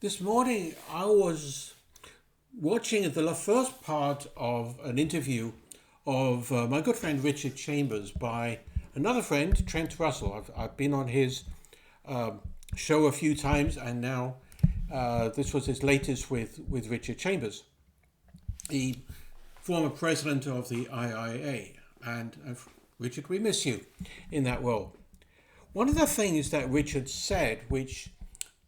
This morning I was watching the first part of an interview of my good friend Richard Chambers by another friend, Trent Russell. I've been on his show a few times, and now this was his latest with Richard Chambers, the former president of the IIA. And Richard, we miss you in that role. One of the things that Richard said, which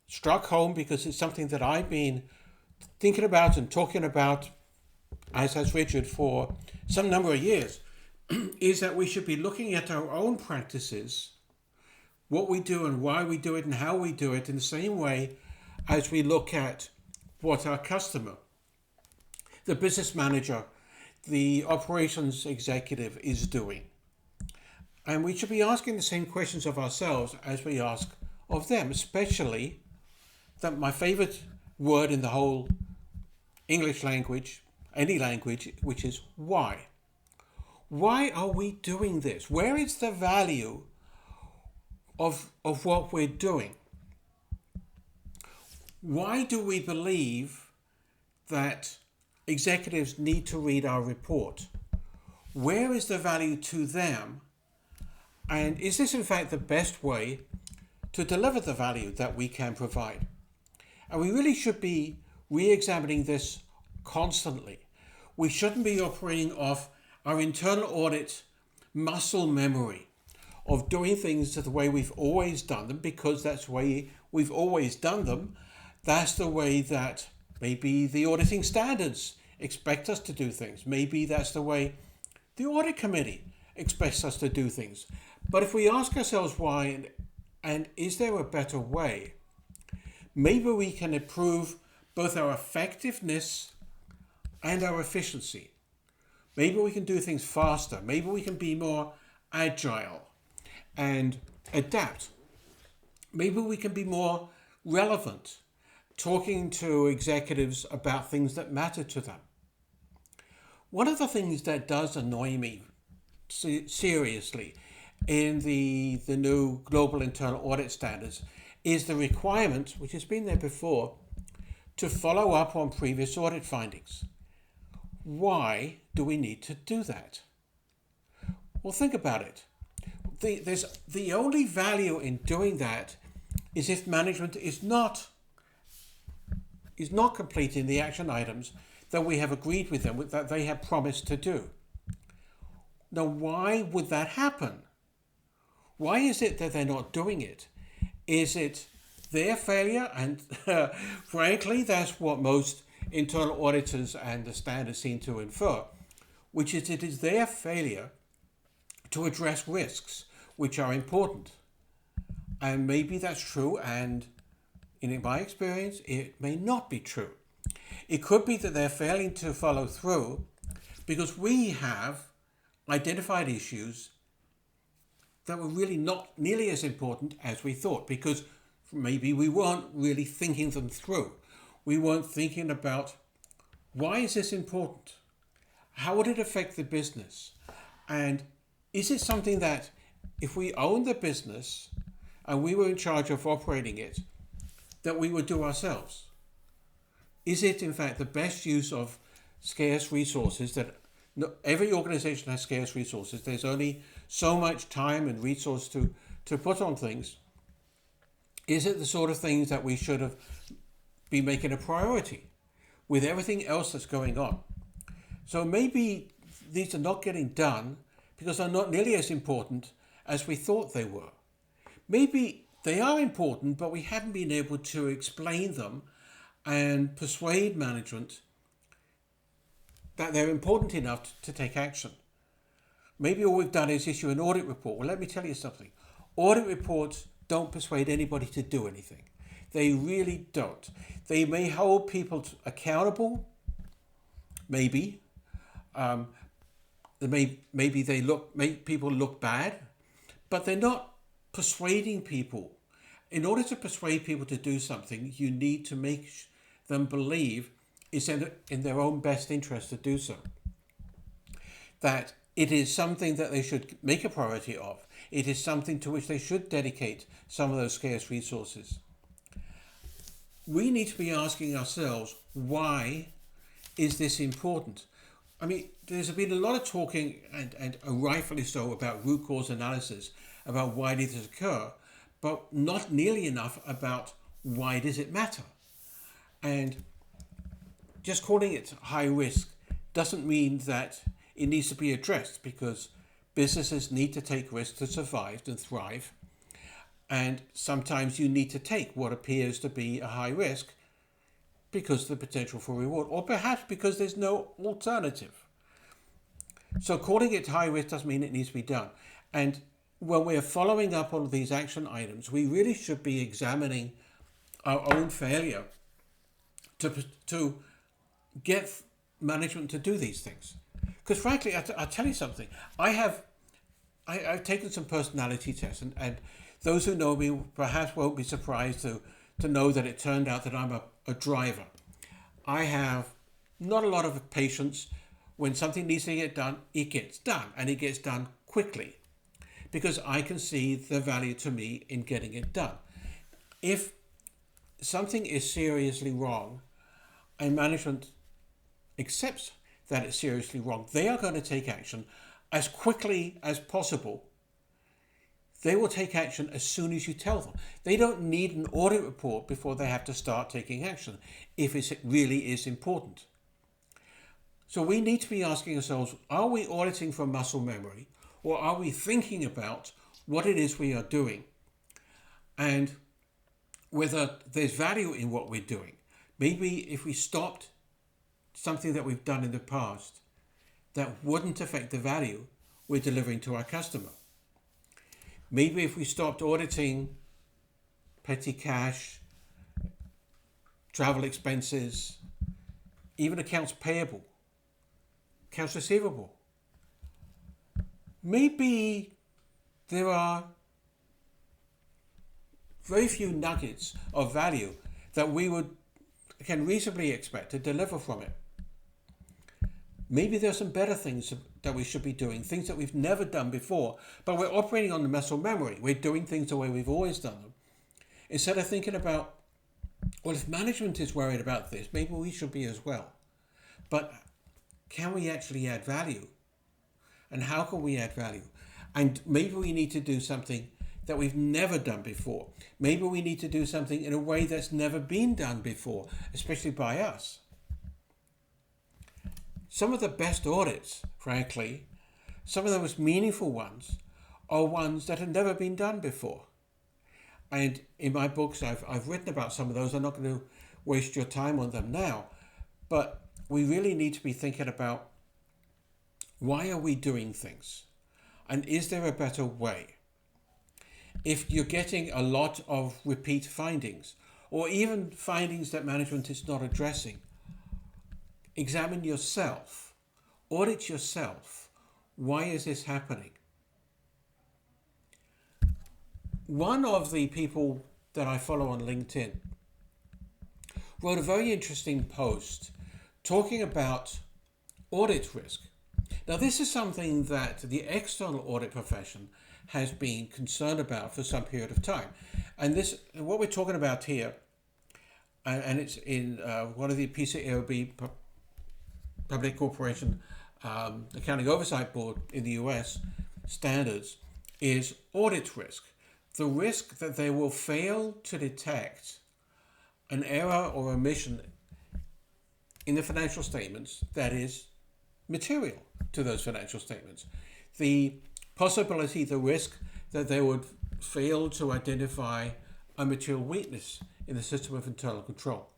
struck home because it's something that I've been thinking about and talking about, as has Richard, for some number of years, is that we should be looking at our own practices, what we do and why we do it and how we do it, in the same way as we look at what our customer, the business manager, the operations executive is doing. And we should be asking the same questions of ourselves as we ask of them, especially that my favorite word in the whole English language, any language, which is why. Why are we doing this? Where is the value of what we're doing? Why do we believe that executives need to read our report? Where is the value to them? And is this in fact the best way to deliver the value that we can provide? And we really should be re-examining this constantly. We shouldn't be operating off our internal audit muscle memory of doing things the way we've always done them, because that's the way we've always done them. That's the way that maybe the auditing standards expect us to do things. Maybe that's the way the audit committee expects us to do things. But if we ask ourselves why, and is there a better way, maybe we can improve both our effectiveness and our efficiency. Maybe we can do things faster. Maybe we can be more agile and adapt. Maybe we can be more relevant, talking to executives about things that matter to them. One of the things that does annoy me seriously in the new global internal audit standards is the requirement, which has been there before, to follow up on previous audit findings. Why do we need to do that? Well, think about it. The only value in doing that is if management is not completing the action items that we have agreed with them, that they have promised to do. Now, why would that happen? Why is it that they're not doing it? Is it their failure? And frankly, that's what most internal auditors and the standards seem to infer, which is it is their failure to address risks, which are important. And maybe that's true, and in my experience, it may not be true. It could be that they're failing to follow through because we have identified issues that were really not nearly as important as we thought, because maybe we weren't really thinking them through. We weren't thinking about, why is this important? How would it affect the business? And is it something that if we owned the business and we were in charge of operating it, that we would do ourselves? Is it in fact the best use of scarce resources? That every organization has scarce resources. There's only so much time and resource to put on things. Is it the sort of things that we should have been making a priority with everything else that's going on? So maybe these are not getting done because they're not nearly as important as we thought they were. Maybe they are important, but we haven't been able to explain them and persuade management that they're important enough to take action. Maybe all we've done is issue an audit report. Well, let me tell you something. Audit reports don't persuade anybody to do anything. They really don't. They may hold people accountable, maybe. Maybe they make people look bad, but they're not persuading people. In order to persuade people to do something, you need to make them believe it's in their own best interest to do so. That it is something that they should make a priority of. It is something to which they should dedicate some of those scarce resources. we need to be asking ourselves, why is this important? I mean, there's been a lot of talking, and rightfully so, about root cause analysis, about why did this occur, but not nearly enough about why does it matter. And just calling it high risk doesn't mean that it needs to be addressed, because businesses need to take risks to survive and thrive. And sometimes you need to take what appears to be a high risk because of the potential for reward, or perhaps because there's no alternative. So calling it high risk doesn't mean it needs to be done. And when we're following up on these action items, we really should be examining our own failure to get management to do these things. Because frankly, I'll tell you something. I've taken some personality tests, and those who know me perhaps won't be surprised to know that it turned out that I'm a driver. I have not a lot of patience. When something needs to get done, it gets done, and it gets done quickly, because I can see the value to me in getting it done. If something is seriously wrong and management accepts that it's seriously wrong, they are going to take action as quickly as possible. They will take action as soon as you tell them. They don't need an audit report before they have to start taking action, if it really is important. So we need to be asking ourselves, are we auditing from muscle memory, or are we thinking about what it is we are doing and whether there's value in what we're doing? Maybe if we stopped something that we've done in the past that wouldn't affect the value we're delivering to our customer. Maybe if we stopped auditing petty cash, travel expenses, even accounts payable, accounts receivable. Maybe there are very few nuggets of value that we can reasonably expect to deliver from it. Maybe there's some better things that we should be doing, things that we've never done before, but we're operating on the muscle memory. We're doing things the way we've always done them. Instead of thinking about, well, if management is worried about this, maybe we should be as well. But can we actually add value? And how can we add value? And maybe we need to do something that we've never done before. Maybe we need to do something in a way that's never been done before, especially by us. Some of the best audits, frankly, some of the most meaningful ones, are ones that have never been done before. And in my books, I've written about some of those. I'm not going to waste your time on them now. But we really need to be thinking about, why are we doing things? And is there a better way? If you're getting a lot of repeat findings, or even findings that management is not addressing, examine yourself, audit yourself. Why is this happening? One of the people that I follow on LinkedIn wrote a very interesting post talking about audit risk. Now, this is something that the external audit profession has been concerned about for some period of time. And what we're talking about here, and it's in one of the PCAOB, Public Corporation Accounting Oversight Board in the US standards, is audit risk. The risk that they will fail to detect an error or omission in the financial statements that is material to those financial statements. The possibility, the risk that they would fail to identify a material weakness in the system of internal control.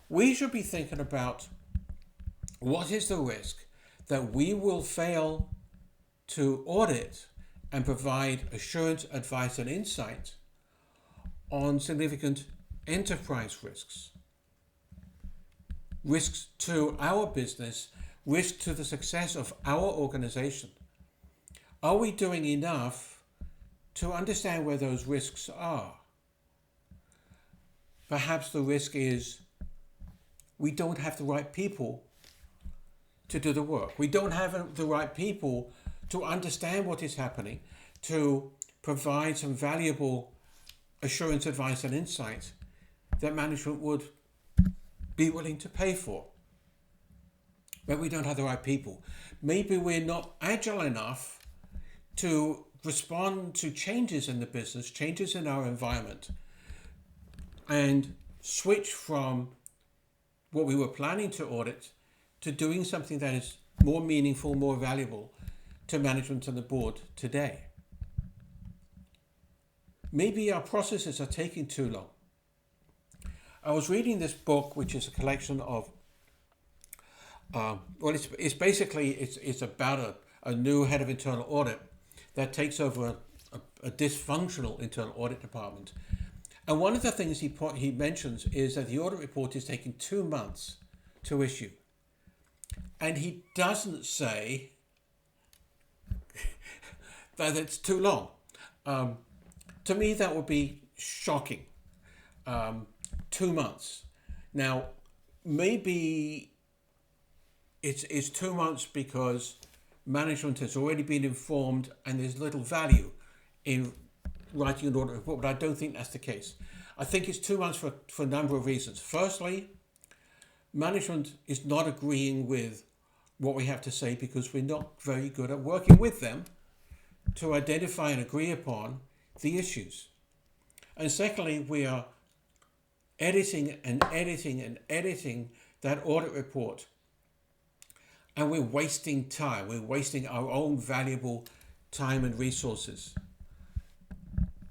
We should be thinking about, what is the risk that we will fail to audit and provide assurance, advice, and insight on significant enterprise risks? Risks to our business, risk to the success of our organization. Are we doing enough to understand where those risks are? Perhaps the risk is we don't have the right people to do the work. We don't have the right people to understand what is happening, to provide some valuable assurance, advice, and insight that management would be willing to pay for. But we don't have the right people. Maybe we're not agile enough to respond to changes in the business, changes in our environment, and switch from what we were planning to audit to doing something that is more meaningful, more valuable to management and the board today. Maybe our processes are taking too long. I was reading this book, which is a collection of, it's basically, it's about a new head of internal audit that takes over a dysfunctional internal audit department. And one of the things he mentions is that the audit report is taking 2 months to issue. And he doesn't say that it's too long. To me, that would be shocking. 2 months. Now, maybe it's 2 months because management has already been informed and there's little value in writing an audit report, but I don't think that's the case. I think it's 2 months for a number of reasons. Firstly, management is not agreeing with what we have to say because we're not very good at working with them to identify and agree upon the issues. And secondly, we are editing and editing and editing that audit report. And we're wasting time. We're wasting our own valuable time and resources.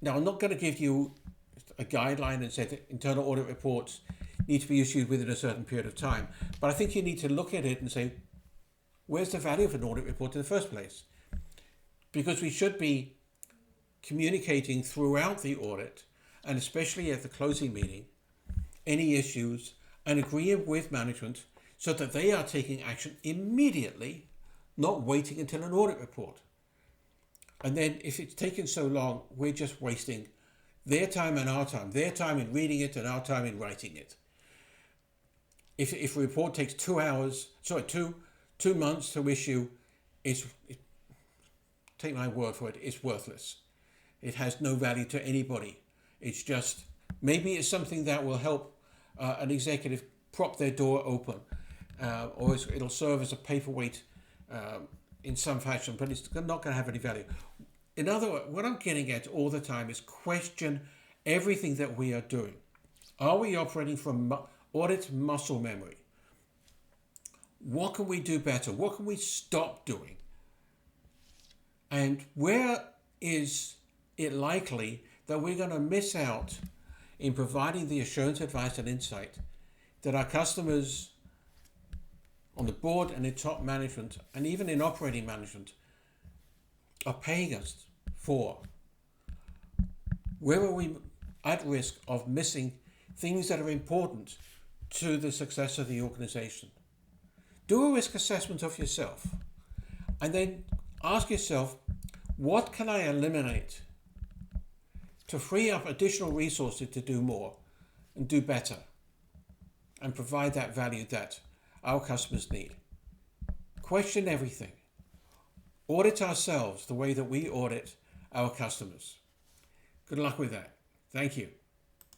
Now, I'm not going to give you a guideline and say that internal audit reports need to be issued within a certain period of time. But I think you need to look at it and say, where's the value of an audit report in the first place? Because we should be communicating throughout the audit, and especially at the closing meeting, any issues and agreeing with management so that they are taking action immediately, not waiting until an audit report. And then if it's taken so long, we're just wasting their time and our time, their time in reading it and our time in writing it. If a report takes 2 months to issue, take my word for it, it's worthless. It has no value to anybody. It's just, maybe it's something that will help an executive prop their door open, or it'll serve as a paperweight in some fashion, but it's not going to have any value. In other words, what I'm getting at all the time is question everything that we are doing. Are we operating from audit muscle memory? What can we do better? What can we stop doing? And where is it likely that we're going to miss out in providing the assurance, advice, and insight that our customers on the board and in top management and even in operating management are paying us for? Where are we at risk of missing things that are important to the success of the organization? Do a risk assessment of yourself and then ask yourself, what can I eliminate to free up additional resources to do more and do better and provide that value that our customers need? Question everything. Audit ourselves the way that we audit our customers. Good luck with that. Thank you.